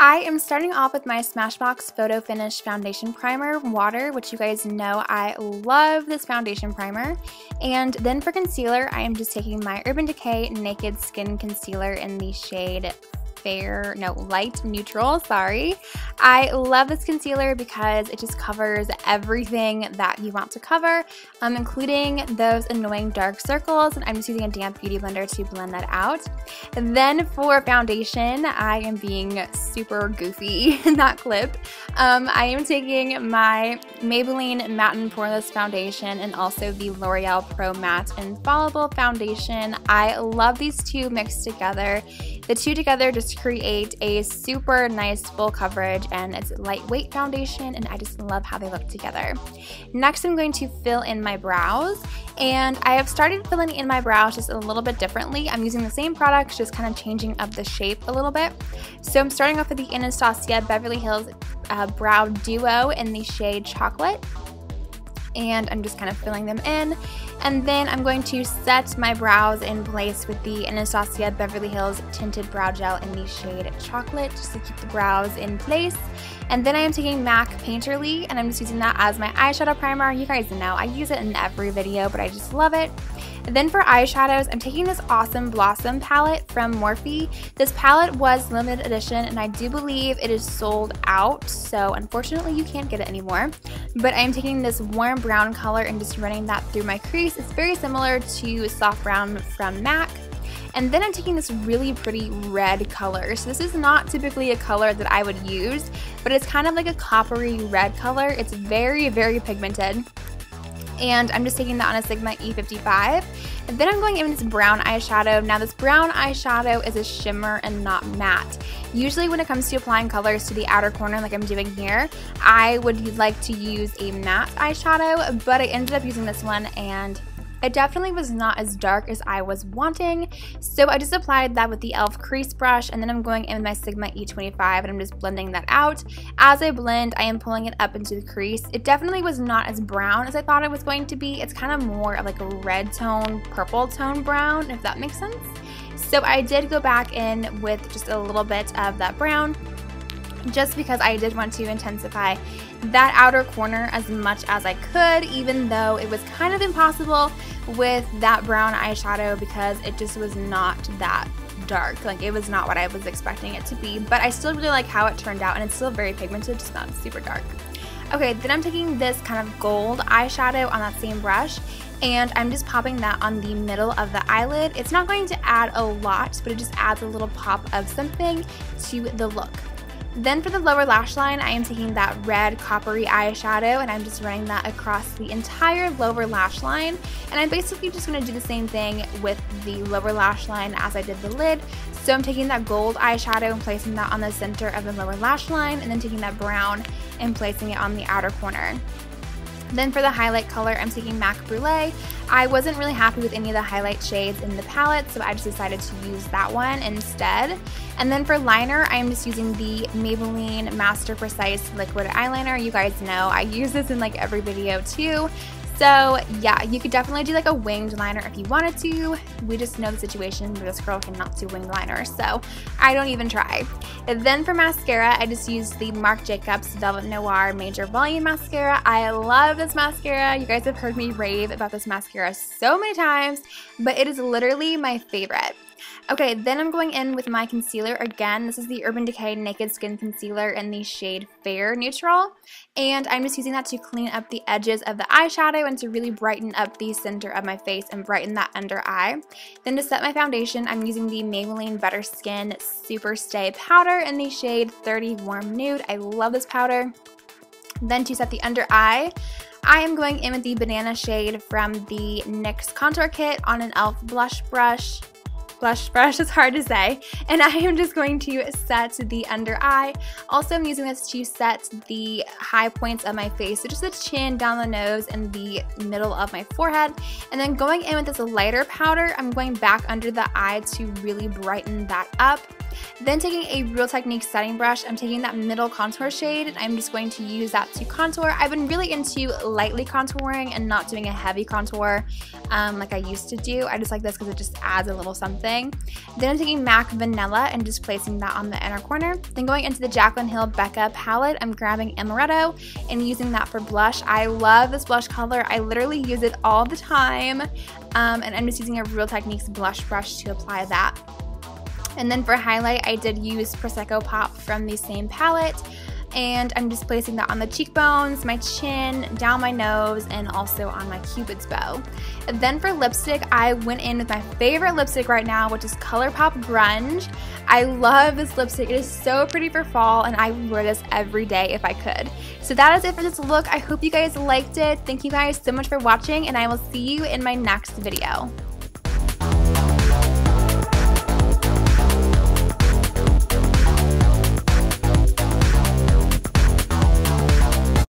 I am starting off with my Smashbox Photo Finish Foundation Primer Water, which you guys know I love this foundation primer. And then for concealer, I am just taking my Urban Decay Naked Skin Concealer in the shade light neutral, sorry. I love this concealer because it just covers everything that you want to cover, including those annoying dark circles, and I'm just using a damp beauty blender to blend that out. And then for foundation, I am being super goofy in that clip. I am taking my Maybelline Matte and Poreless Foundation and also the L'Oreal Pro Matte Infallible Foundation. I love these two mixed together. The two together just create a super nice full coverage, and it's lightweight foundation, and I just love how they look together. Next, I'm going to fill in my brows, and I have started filling in my brows just a little bit differently. I'm using the same products, just kind of changing up the shape a little bit. So I'm starting off with the Anastasia Beverly Hills Brow Duo in the shade Chocolate, and I'm just kind of filling them in. And then I'm going to set my brows in place with the Anastasia Beverly Hills Tinted Brow Gel in the shade Chocolate, just to keep the brows in place. And then I am taking MAC Painterly, and I'm just using that as my eyeshadow primer. You guys know I use it in every video, but I just love it. And then for eyeshadows, I'm taking this Awesome Blossom palette from Morphe. This palette was limited edition, and I do believe it is sold out, so unfortunately you can't get it anymore. But I am taking this warm brown color and just running that through my crease. It's very similar to Soft Brown from MAC. And then I'm taking this really pretty red color. So this is not typically a color that I would use, but it's kind of like a coppery red color. It's very, very pigmented. And I'm just taking that on a Sigma E55. And then I'm going in with this brown eyeshadow. Now this brown eyeshadow is a shimmer and not matte. Usually when it comes to applying colors to the outer corner like I'm doing here, I would like to use a matte eyeshadow, but I ended up using this one, and it definitely was not as dark as I was wanting, so I just applied that with the e.l.f. crease brush, and then I'm going in with my Sigma E25 and I'm just blending that out. As I blend, I am pulling it up into the crease. It definitely was not as brown as I thought it was going to be. It's kind of more of like a red tone, purple tone brown, if that makes sense. So I did go back in with just a little bit of that brown, just because I did want to intensify that outer corner as much as I could, even though it was kind of impossible with that brown eyeshadow because it just was not that dark. Like, it was not what I was expecting it to be, but I still really like how it turned out, and it's still very pigmented, just not super dark. Okay, then I'm taking this kind of gold eyeshadow on that same brush, and I'm just popping that on the middle of the eyelid. It's not going to add a lot, but it just adds a little pop of something to the look. Then for the lower lash line, I am taking that red coppery eyeshadow, and I'm just running that across the entire lower lash line. And I'm basically just going to do the same thing with the lower lash line as I did the lid. So I'm taking that gold eyeshadow and placing that on the center of the lower lash line, and then taking that brown and placing it on the outer corner. Then for the highlight color, I'm taking MAC Brulee. I wasn't really happy with any of the highlight shades in the palette, so I just decided to use that one instead. And then for liner, I'm just using the Maybelline Master Precise Liquid eyeliner. You guys know I use this in like every video too. So yeah, you could definitely do like a winged liner if you wanted to. We just know the situation where this girl cannot do winged liner, so I don't even try. And then for mascara, I just used the Marc Jacobs Velvet Noir Major Volume Mascara. I love this mascara. You guys have heard me rave about this mascara so many times, but it is literally my favorite. Okay, then I'm going in with my concealer again. This is the Urban Decay Naked Skin Concealer in the shade Fair Neutral. And I'm just using that to clean up the edges of the eyeshadow and to really brighten up the center of my face and brighten that under eye. Then to set my foundation, I'm using the Maybelline Better Skin Super Stay Powder in the shade 30 Warm Nude. I love this powder. Then to set the under eye, I am going in with the banana shade from the NYX Contour Kit on an e.l.f. blush brush. Blush brush is hard to say, and I am just going to set the under eye. Also, I'm using this to set the high points of my face, so just the chin, down the nose, and the middle of my forehead. And then going in with this lighter powder, I'm going back under the eye to really brighten that up. Then taking a Real Techniques setting brush, I'm taking that middle contour shade and I'm just going to use that to contour. I've been really into lightly contouring and not doing a heavy contour like I used to do. I just like this because it just adds a little something. Then I'm taking MAC Vanilla and just placing that on the inner corner. Then going into the Jaclyn Hill Becca palette, I'm grabbing Amoretto and using that for blush. I love this blush color. I literally use it all the time. And I'm just using a Real Techniques blush brush to apply that. And then for highlight, I did use Prosecco Pop from the same palette. And I'm just placing that on the cheekbones, my chin, down my nose, and also on my Cupid's bow. And then for lipstick, I went in with my favorite lipstick right now, which is ColourPop Grunge. I love this lipstick. It is so pretty for fall, and I would wear this every day if I could. So that is it for this look. I hope you guys liked it. Thank you guys so much for watching, and I will see you in my next video.